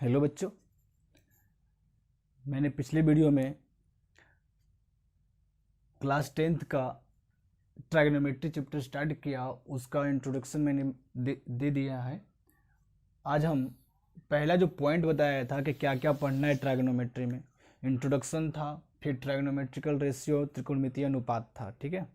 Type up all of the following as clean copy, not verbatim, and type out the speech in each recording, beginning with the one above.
Hello बच्चों, मैंने पिछले वीडियो में क्लास 10th का ट्राइगोनोमेट्री चैप्टर स्टार्ट किया। उसका इंट्रोडक्शन मैंने दे दिया है। आज हम पहला जो पॉइंट बताया था कि क्या क्या पढ़ना है ट्राइगोनोमेट्री में, इंट्रोडक्शन था, फिर ट्राइगोनोमेट्रिकल रेशियो त्रिकोणमितीय अनुपात था। ठीक है,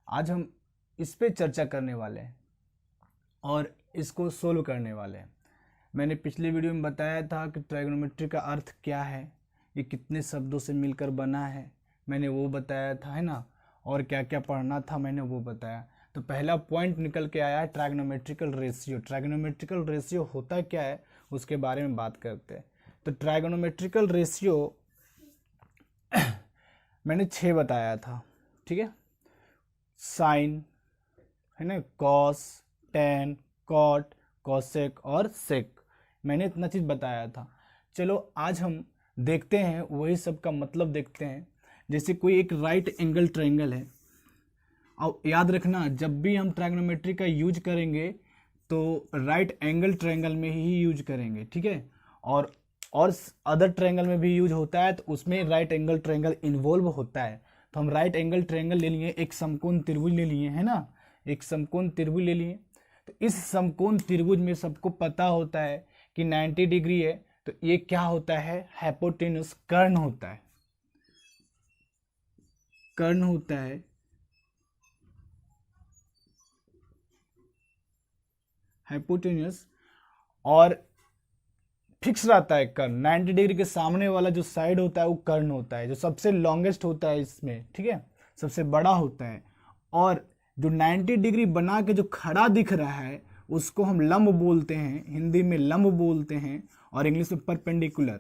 आज हम इस पे चर्चा करने वाले हैं और इसको सोल्व करने वाले हैं। मैंने पिछले वीडियो में बताया था कि ट्राइगोनोमेट्री का अर्थ क्या है, ये कितने शब्दों से मिलकर बना है, मैंने वो बताया था, है ना। और क्या क्या पढ़ना था मैंने वो बताया। तो पहला पॉइंट निकल के आया है ट्राइगोनोमेट्रिकल रेशियो। ट्राइगोनोमेट्रिकल रेशियो होता क्या है उसके बारे में बात करते हैं। तो ट्राइगोनोमेट्रिकल रेशियो मैंने 6 बताया था। ठीक है, साइन, है ना, कॉस, टेन, कॉट, कॉसेक और सेक, मैंने इतना चीज़ बताया था। चलो आज हम देखते हैं, वही सब का मतलब देखते हैं। जैसे कोई एक राइट एंगल ट्रायंगल है, और याद रखना जब भी हम ट्राइगोनोमेट्री का यूज करेंगे तो राइट एंगल ट्रायंगल में ही यूज करेंगे। ठीक है, और अदर ट्रायंगल में भी यूज होता है तो उसमें राइट एंगल ट्रायंगल इन्वॉल्व होता है। तो हम राइट एंगल ट्रायंगल ले लिए, एक समकोण त्रिभुज ले लिए, है ना, एक समकोण त्रिभुज ले लिए। तो इस समकोण त्रिभुज में सबको पता होता है कि 90 डिग्री है, तो ये क्या होता है, हाइपोटेन्यूस कर्ण होता है, कर्ण होता है, हाइपोटेन्यूस। और फिक्स रहता है कर्ण, 90 डिग्री के सामने वाला जो साइड होता है वो कर्ण होता है, जो सबसे लॉन्गेस्ट होता है इसमें। ठीक है, सबसे बड़ा होता है। और जो 90 डिग्री बना के जो खड़ा दिख रहा है उसको हम लंब बोलते हैं, हिंदी में लंब बोलते हैं और इंग्लिश में परपेंडिकुलर।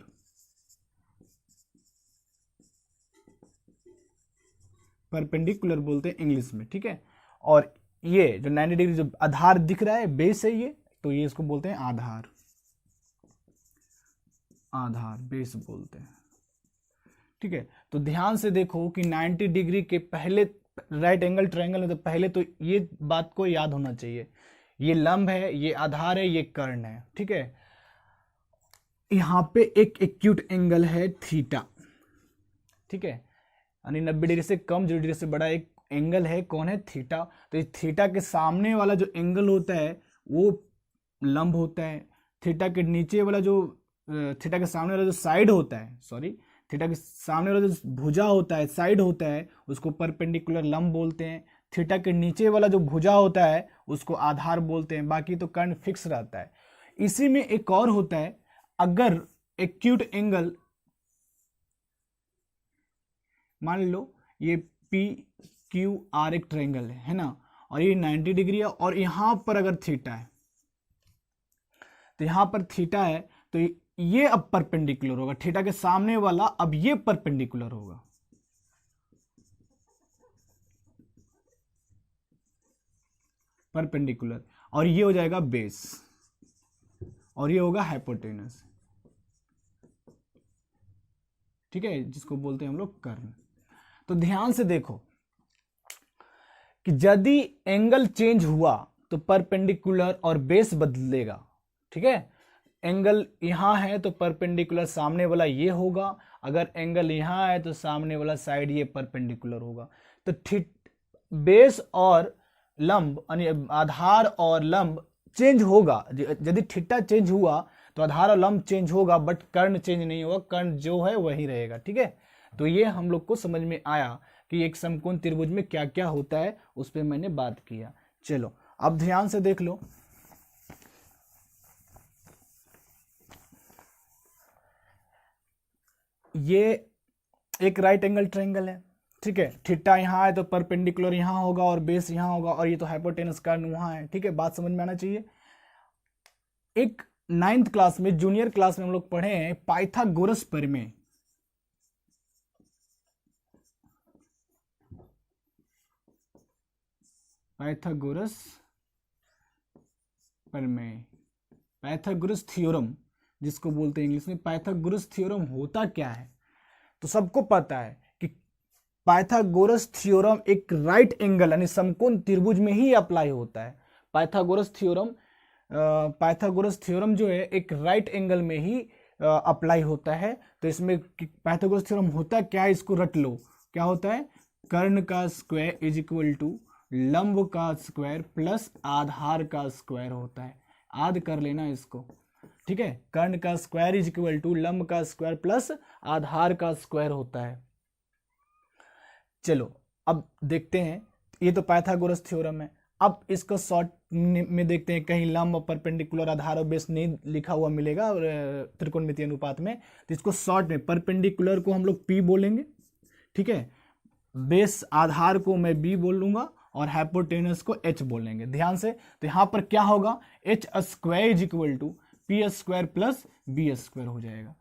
परपेंडिकुलर बोलते हैं इंग्लिश में। ठीक है, और ये जो 90 डिग्री जो आधार दिख रहा है, बेस है ये, तो ये इसको बोलते हैं आधार, आधार बेस बोलते हैं। ठीक है, तो ध्यान से देखो कि 90 डिग्री के पहले राइट एंगल ट्रायंगल में तो पहले तो ये बात को याद होना चाहिए, ये लंब है, ये आधार है, ये कर्ण है। ठीक है, यहाँ पे एक एक्यूट एंगल है थीटा। ठीक है, यानी 90 डिग्री से कम, 0 डिग्री से बड़ा एक एंगल है, कौन है, थीटा। तो इस थीटा के सामने वाला जो एंगल होता है वो लंब होता है। थीटा के नीचे वाला जो थीटा के सामने वाला जो साइड होता है, सॉरी, थीटा के सामने वाला जो भुजा होता है, साइड होता है, उसको परपेंडिकुलर लंब बोलते हैं। थीटा के नीचे वाला जो भुजा होता है उसको आधार बोलते हैं। बाकी तो कर्ण फिक्स रहता है। इसी में एक और होता है, अगर एक्यूट एंगल मान लो ये पी क्यू आर एक ट्रायंगल है ना, और ये 90 डिग्री है, और यहां पर अगर थीटा है, तो यहां पर थीटा है, तो ये अब परपेंडिकुलर होगा, थीटा के सामने वाला अब ये परपेंडिकुलर होगा, परपेंडिकुलर, और ये हो जाएगा बेस, और ये होगा हाइपोटेनस। ठीक है, जिसको बोलते हैं हम लोग कर्ण। तो ध्यान से देखो कि यदि एंगल चेंज हुआ तो परपेंडिकुलर और बेस बदलेगा। ठीक है, एंगल यहां है तो परपेंडिकुलर सामने वाला ये होगा, अगर एंगल यहां है तो सामने वाला साइड ये परपेंडिकुलर होगा। तो बेस और लंब यानी आधार और लंब चेंज होगा। यदि थीटा चेंज हुआ तो आधार और लंब चेंज होगा, बट कर्ण चेंज नहीं होगा, कर्ण जो है वही रहेगा। ठीक है, तो ये हम लोग को समझ में आया कि एक समकोण त्रिभुज में क्या क्या होता है, उस पर मैंने बात किया। चलो अब ध्यान से देख लो, ये एक राइट एंगल ट्रायंगल है। ठीक है, थीटा यहाँ है तो परपेंडिकुलर यहाँ होगा और बेस यहाँ होगा, और ये तो हाइपोटेनस कर्ण वहां है। ठीक है, बात समझ में आना चाहिए। एक 9th क्लास में, जूनियर क्लास में हम लोग पढ़े हैं पाइथागोरस प्रमेय। पाइथागोरस प्रमेय, पाइथागोरस थ्योरम जिसको बोलते हैं इंग्लिश में। पाइथागोरस थ्योरम होता क्या है, तो सबको पता है कि पाइथागोरस थ्योरम एक राइट एंगल यानी समकोण त्रिभुज में ही अप्लाई होता है। पाइथागोरस थ्योरम जो है एक राइट एंगल में ही अप्लाई होता है। तो इसमें पाइथागोरस थ्योरम होता क्या है, इसको रट लो। क्या होता है, कर्ण का स्क्वायर इज इक्वल टू लंब का स्क्वायर प्लस आधार का स्क्वायर होता है। याद कर लेना इसको, ठीक है। कर्ण का स्क्वायर इज इक्वल टू लंब का स्क्वायर प्लस आधार का स्क्वायर होता है। चलो अब देखते हैं, ये तो पाइथागोरस थ्योरम है। अब इसको शॉर्ट में देखते हैं, कहीं लंब परपेंडिकुलर आधार और बेस नहीं लिखा हुआ मिलेगा और त्रिकोणमितीय अनुपात में। तो इसको शॉर्ट में, परपेंडिकुलर को हम लोग P बोलेंगे, ठीक है। बेस आधार को मैं B बोलूंगा और हाइपोटेनस को H बोलेंगे। ध्यान से, तो यहां पर क्या होगा, H square is equal to P square plus B square हो जाएगा।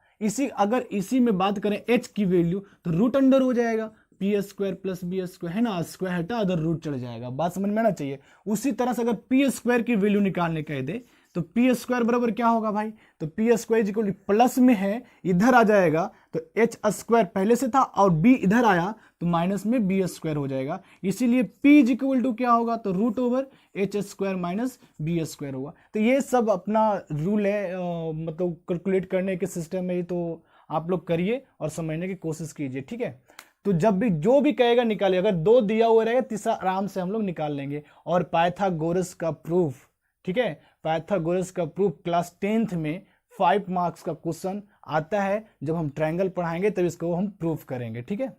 अगर इसी में बात करें H की वैल्यू, तो रूट अंडर हो जाएगा P square plus B square, है ना। स्क्वायर हटा अदर रूट चढ़ जाएगा, बात समझ में आना चाहिए। उसी तरह से अगर पी स्क्वायर की वैल्यू निकालने कह दे तो पी स्क्वायर बराबर क्या होगा भाई, तो पी स्क्वायर इक्वल प्लस में है, इधर आ जाएगा तो एच स्क्वायर पहले से था और बी इधर आया तो माइनस में बी स्क्वायर हो जाएगा। इसीलिए पी इक्वल टू क्या होगा, तो root over H square minus B square होगा। तो ये सब अपना रूल है, मतलब कैलकुलेट करने के सिस्टम में, तो आप लोग करिए और समझने की कोशिश कीजिए, ठीक है। तो जब भी जो भी कहेगा निकालिए, अगर 2 दिया हुआ रहेगा, तीसरा आराम से हम लोग निकाल लेंगे। और पाइथागोरस का प्रूफ, ठीक है, पाइथागोरस का प्रूफ क्लास 10th में 5 मार्क्स का क्वेश्चन आता है। जब हम ट्रायंगल पढ़ाएंगे तब इसको हम प्रूफ करेंगे, ठीक है।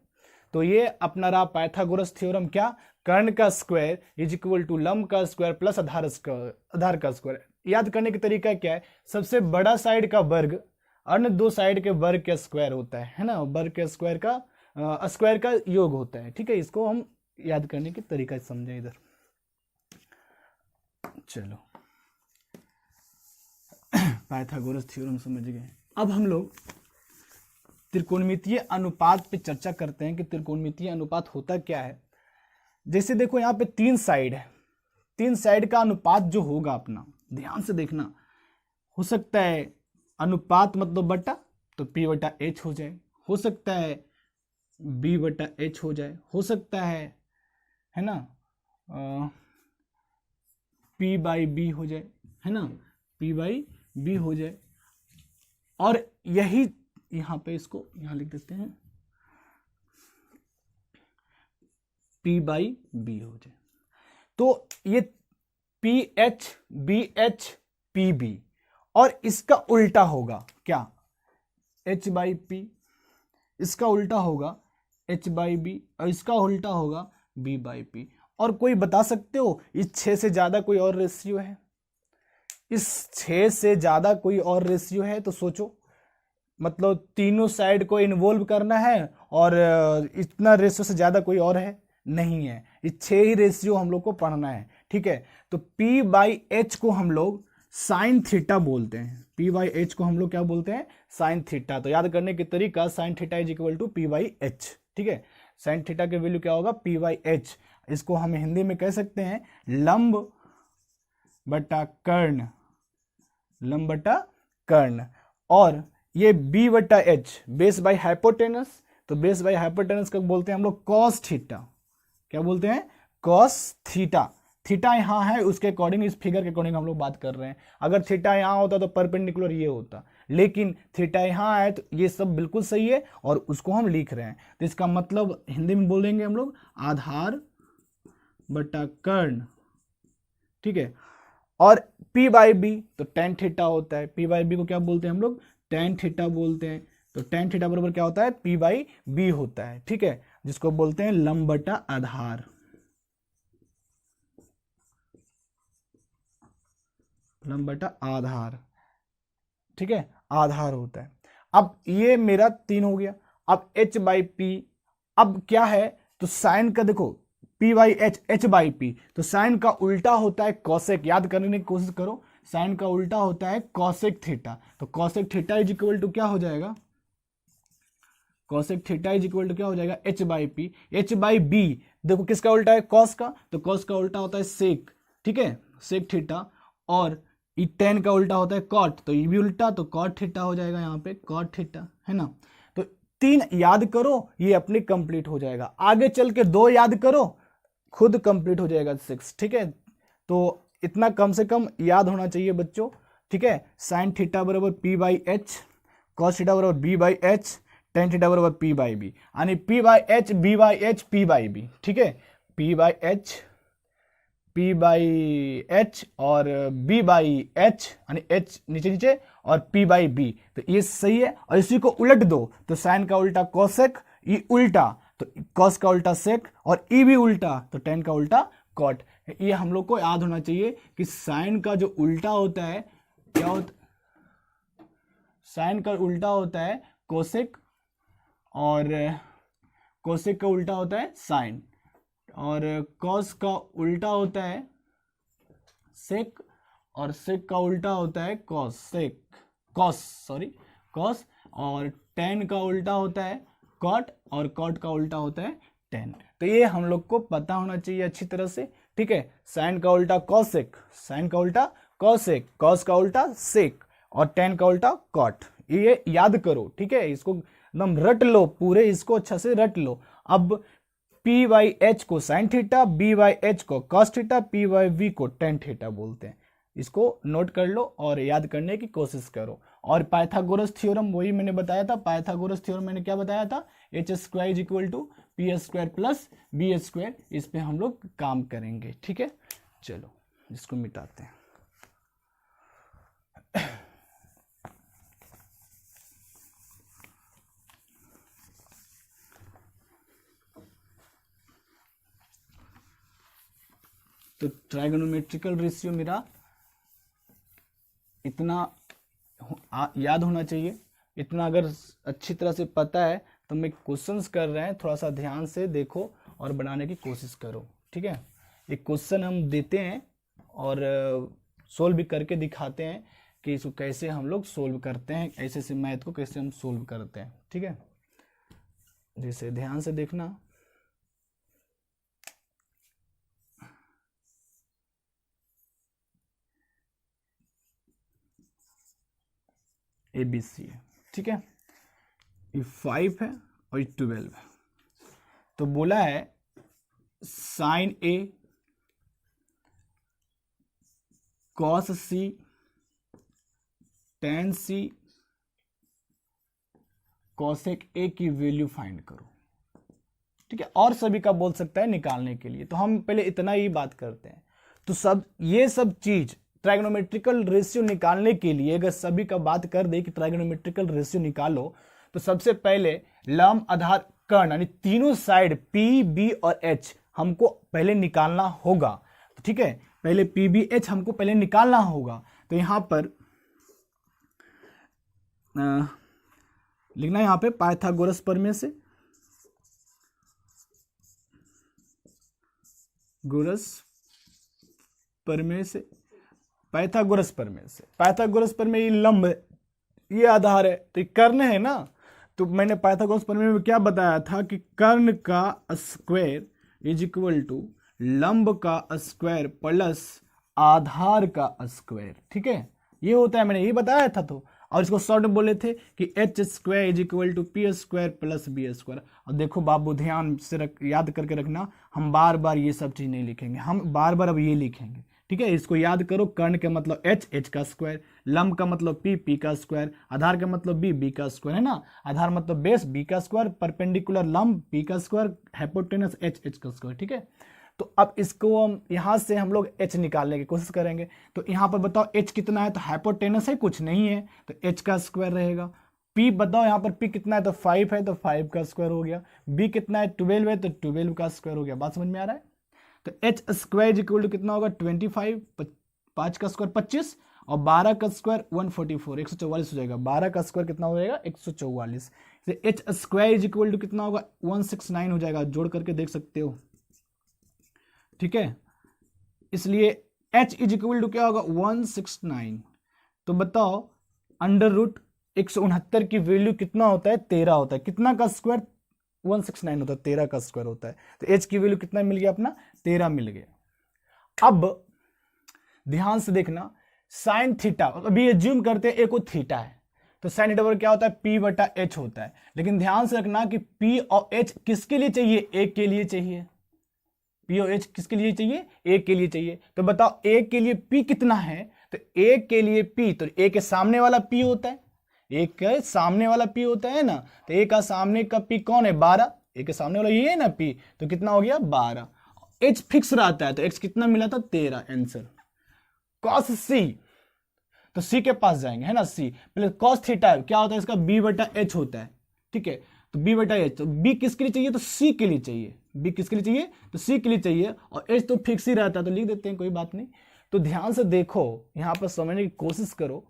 तो ये अपना रहा पाइथागोरस थ्योरम, क्या, कर्ण का स्क्वायर इज इक्वल टू लंब का स्क्वायर प्लस आधार का स्क्वायर। याद करने का तरीका क्या है, सबसे बड़ा साइड का वर्ग अन्य 2 साइड के वर्ग का स्क्वायर होता है ना, वर्ग के स्क्वायर का स्क्वायर का योग होता है, ठीक है। इसको हम याद करने के तरीका समझें इधर। चलो पाइथागोरस थ्योरम समझ गए। अब हम लोग त्रिकोणमितीय अनुपात पे चर्चा करते हैं कि त्रिकोणमितीय अनुपात होता क्या है। जैसे देखो यहाँ पे 3 साइड है, 3 साइड का अनुपात जो होगा अपना, ध्यान से देखना, हो सकता है अनुपात मतलब बटा, तो P बटा H हो जाए, हो सकता है B बटा H हो जाए, हो सकता है ना P बाई B हो जाए, है ना, P बाई B हो जाए। और यही यहां पे इसको यहां लिख देते हैं, P बाई B हो जाए। तो ये PH BH PB, और इसका उल्टा होगा क्या, H बाई P, इसका उल्टा होगा H बाई B, और इसका उल्टा होगा B बाई P। और कोई बता सकते हो इस 6 से ज्यादा कोई और रेशियो है, इस 6 से ज्यादा कोई और रेशियो है? तो सोचो, मतलब तीनों साइड को इन्वॉल्व करना है और इतना रेशियो से ज्यादा कोई और है नहीं है, इस 6 ही रेशियो हम लोग को पढ़ना है, ठीक है। तो P बाई H को हम लोग साइन थीटा बोलते हैं, P बाई H को हम लोग क्या बोलते हैं, साइन थीटा। तो याद करने के तरीका, sine theta is equal to P by H, ठीक है। साइन थीटा की वैल्यू क्या होगा, P बाई H। इसको हम हिंदी में कह सकते हैं लंब बटा कर्ण, लंब बटा कर्ण। और ये B बटा H बेस बाई हाइपोटेनस, तो बेस बाई हाइपोटेनस को बोलते हैं हम लोग कॉस थीटा। क्या बोलते हैं, कॉस थीटा। थीटा यहाँ है, उसके अकॉर्डिंग, इस फिगर के अकॉर्डिंग हम लोग बात कर रहे हैं। अगर थीटा यहाँ होता तो परपेंडिकुलर ये होता, लेकिन थीटा यहाँ है तो ये सब बिल्कुल सही है और उसको हम लिख रहे हैं। तो इसका मतलब हिंदी में बोलेंगे हम लोग आधार बटा कर्ण, ठीक है। और P बाई B तो टेन थीटा होता है, P बाई B को क्या बोलते हैं हम लोग, टेन थीटा बोलते हैं। तो टेन थीटा बराबर क्या होता है, P बाई B होता है, ठीक है, जिसको बोलते हैं लंब बटा आधार, लंब बटा आधार, ठीक है, आधार होता है। अब ये मेरा 3 हो गया। अब H बाई P, अब क्या है, तो साइन का देखो P by H, H by P, तो साइन का उल्टा होता है कॉसेक। याद करने की कोशिश करो, साइन का उल्टा होता है कॉसेक थीटा। तो cosec theta is equal to क्या हो जाएगा, cosec theta is equal to क्या हो जाएगा, H by P। H by B देखो किसका उल्टा है, कॉस का, तो कॉस का उल्टा होता है सेक, ठीक है, सेक थीटा। और ये टेन का उल्टा होता है कॉट, तो ये भी उल्टा, तो कॉट थीटा हो जाएगा यहाँ पे, कॉट थीटा, है ना। तो 3 याद करो, ये अपने कंप्लीट हो जाएगा। आगे चल के 2 याद करो, खुद कंप्लीट हो जाएगा 6, ठीक है। तो इतना कम से कम याद होना चाहिए बच्चों, ठीक है। साइन थीटा बराबर P by H, cos theta बराबर B by H, tan theta बराबर पी बाई बी, यानी P by H, B by H, P by B, ठीक है, P by H, P by H और बी बाई एच, यानी H नीचे नीचे और पी बाई बी, तो ये सही है। और इसी को उलट दो तो साइन का उल्टा कोसेक, ई उल्टा तो कॉस का उल्टा सेक, और ई भी उल्टा तो टेन का उल्टा कॉट। ये हम लोग को याद होना चाहिए कि साइन का जो उल्टा होता है क्या होता, साइन का उल्टा होता है कोसेक, और कोसेक का उल्टा होता है साइन, और कॉस का उल्टा होता है सेक, और सेक का उल्टा होता है कॉस, सेक कॉस सॉरी कॉस, और टेन का उल्टा होता है कॉट, और कॉट का उल्टा होता है टेन। तो ये हम लोग को पता होना चाहिए अच्छी तरह से, ठीक है। साइन का उल्टा कॉसेक, साइन का उल्टा कॉसेक, कॉस का उल्टा सेक, और टेन का उल्टा कॉट, ये याद करो, ठीक है। इसको एकदम रट लो, पूरे इसको अच्छा से रट लो। अब पी वाई एच को sine theta, B by H को cos theta, P by B को टेन थीटा बोलते हैं। इसको नोट कर लो और याद करने की कोशिश करो। और पाइथागोरस थ्योरम वही मैंने बताया था, पाइथागोरस थ्योरम मैंने क्या बताया था, H square is equal to P square plus B square. इस पे हम लोग काम करेंगे, ठीक है। चलो इसको मिटाते हैं। तो ट्राइगोनोमेट्रिकल रेशियो मेरा इतना याद होना चाहिए। इतना अगर अच्छी तरह से पता है तो मैं क्वेश्चंस कर रहे हैं, थोड़ा सा ध्यान से देखो और बनाने की कोशिश करो, ठीक है। एक क्वेश्चन हम देते हैं और सोल्व भी करके दिखाते हैं कि इसको कैसे हम लोग सोल्व करते हैं, ऐसे ऐसे मैथ को कैसे हम सोल्व करते हैं, ठीक है। जैसे ध्यान से देखना। ए बी सी है, ठीक है। ये 5 है और ये 12 है। तो बोला है sine A cos C tan C cosec A की वैल्यू फाइंड करो, ठीक है। और सभी का बोल सकता है निकालने के लिए, तो हम पहले इतना ही बात करते हैं। तो सब ये सब चीज ट्राइगोनोमेट्रिकल रेशियो निकालने के लिए अगर सभी का बात कर दे कि ट्राइगोनोमेट्रिकल रेशियो निकालो, तो सबसे पहले लंब आधार कर्ण यानी तीनों साइड पी बी और एच हमको पहले निकालना होगा, ठीक है। पहले पी बी एच हमको पहले निकालना होगा। तो यहां पर लिखना है यहां पे पाइथागोरस प्रमेय से, गोरस प्रमेय से, पाइथागोरस प्रमेय से। पाइथागोरस प्रमेय ये लंब है, ये आधार है, तो ये कर्ण है ना। तो मैंने पाइथागोरस प्रमेय में क्या बताया था कि कर्ण का स्क्वायर इज इक्वल टू लंब का स्क्वायर प्लस आधार का स्क्वायर, ठीक है। ये होता है, मैंने ये बताया था। तो और इसको शॉर्ट में बोले थे कि H square is equal to P square plus B square. और देखो बाबू ध्यान से याद करके रखना, हम बार बार ये सब चीज नहीं लिखेंगे, हम बार बार अब ये लिखेंगे, ठीक है। इसको याद करो, कर्ण का मतलब एच, एच का स्क्वायर, लंब का मतलब पी, पी का स्क्वायर, आधार का मतलब बी, बी का स्क्वायर, है ना। आधार मतलब बेस, बी का स्क्वायर, परपेंडिकुलर लंब पी का स्क्वायर, हाइपोटेनस एच, एच का स्क्वायर, ठीक है। तो अब इसको यहां से हम लोग h निकालने की कोशिश करेंगे। तो यहां पर बताओ h कितना है, तो हाइपोटेनस है, कुछ नहीं है, तो h का स्क्वायर रहेगा। p बताओ यहां पर p कितना है, तो 5 है, तो 5 का स्क्वायर हो गया। b कितना है, 12 है, तो 12 का स्क्वायर हो गया। बात समझ में आ रहा है। तो एच स्क्वायर इक्वल टू कितना होगा, 25, 5 का स्क्वायर 25 और 12 का स्क्वायर 144, 144 हो जाएगा। 12 का स्क्वायर कितना हो जाएगा, 144। एच स्क्वायर इक्वल टू कितना होगा, 169 हो जाएगा। जोड़ करके देख सकते हो, ठीक है। इसलिए h इज इक्वल टू क्या होगा, 169। तो बताओ अंडर रूट 169 की वैल्यू कितना होता है, 13 होता है। कितना का स्क्वायर, 169 होता है, 13 का स्क्वायर होता है। तो h की वैल्यू कितना मिल गया अपना, 13 मिल गया। अब ध्यान से देखना, साइन थीटा, अभी एज्यूम करते हैं एक थीटा है, तो साइन थीटा पर क्या होता है, p बटा h होता है। लेकिन ध्यान से रखना कि p और h किसके लिए चाहिए, एक के लिए चाहिए। P और H किसके लिए चाहिए, एक के लिए चाहिए। तो बताओ एक के लिए P कितना है, तो एक के लिए P, तो एक के सामने वाला P होता है, एक का सामने वाला पी होता है ना, तो एक का सामने का पी कौन है 12, एक के सामने वाला ये है ना पी, तो कितना हो गया 12। एच फिक्स रहता है तो एक्स कितना मिला था 13 आंसर। कॉस सी, तो सी के पास जाएंगे है ना, सी पहले कॉस थीटा क्या होता है इसका बी बटा एच होता है, ठीक है, तो बी बटा एच, तो बी किसके लिए चाहिए तो सी के लिए चाहिए, बी किसके लिए चाहिए तो सी के लिए चाहिए, और एच तो फिक्स ही रहता है तो लिख देते हैं कोई बात नहीं। तो ध्यान से देखो यहां पर समझने की कोशिश करो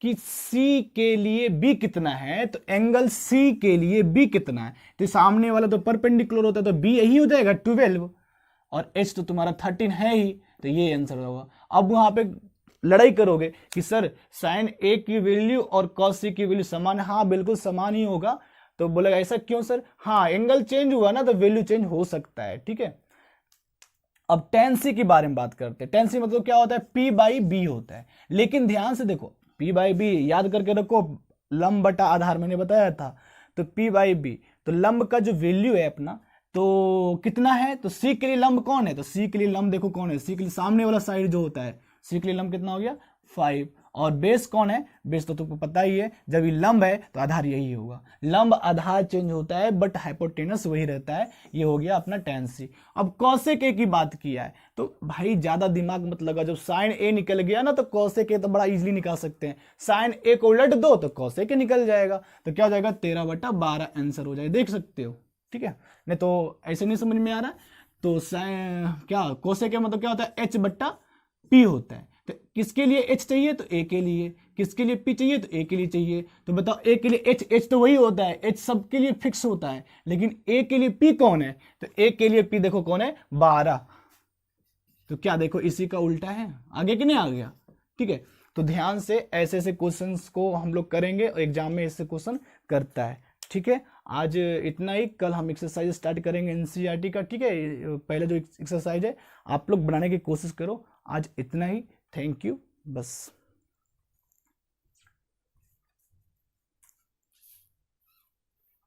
कि C के लिए B कितना है, तो एंगल C के लिए B कितना है, तो सामने वाला तो परपेंडिकुलर होता है तो B यही हो जाएगा 12, और H तो तुम्हारा 13 है ही, तो ये आंसर होगा। अब वहां पे लड़ाई करोगे कि सर साइन A की वैल्यू और cos C की वैल्यू समान है, हाँ बिल्कुल समान ही होगा, तो बोलेगा ऐसा क्यों सर, हाँ एंगल चेंज हुआ ना तो वैल्यू चेंज हो सकता है, ठीक है। अब tan C के बारे में बात करते हैं। tan C मतलब क्या होता है P बाई B होता है, लेकिन ध्यान से देखो P बाई B याद करके रखो, लंब बटा आधार मैंने बताया था, तो P बाई B, तो लंब का जो वैल्यू है अपना तो कितना है, तो C के लिए लंब कौन है, तो C के लिए लंब देखो कौन है, C के लिए सामने वाला साइड जो होता है, C के लिए लंब कितना हो गया 5, और बेस कौन है, बेस तो तुमको पता ही है, जब ये लंब है तो आधार यही होगा, लंब आधार चेंज होता है बट हाइपोटेनस वही रहता है, ये हो गया अपना tan C। अब cosec A की बात किया है तो भाई ज्यादा दिमाग मत लगा, जब sin A निकल गया ना तो cosec A तो बड़ा इजीली निकाल सकते हैं, sin A को उलट दो तो cosec A निकल जाएगा, तो क्या हो जाएगा 13/12 आंसर हो जाएगा, देख सकते हो, ठीक है। नहीं तो ऐसे नहीं समझ में आ रहा है, तो क्या cosec A मतलब क्या होता है h बट्टा p होता है, तो किसके लिए h चाहिए तो a के लिए, किसके लिए p चाहिए तो a के लिए चाहिए, तो बताओ a के लिए h तो वही होता है, h सबके लिए फिक्स होता है, लेकिन a के लिए p कौन है, तो a के लिए p देखो कौन है 12, तो क्या देखो इसी का उल्टा है, आगे कि नहीं आ गया, ठीक है। तो ध्यान से ऐसे ऐसे क्वेश्चंस को हम लोग करेंगे और एग्जाम में ऐसे क्वेश्चन करता है, ठीक है। आज इतना ही, कल हम एक्सरसाइज स्टार्ट करेंगे एनसीईआरटी का, ठीक है। पहले जो एक्सरसाइज है आप लोग बनाने की कोशिश करो, आज इतना ही, थैंक यू बस।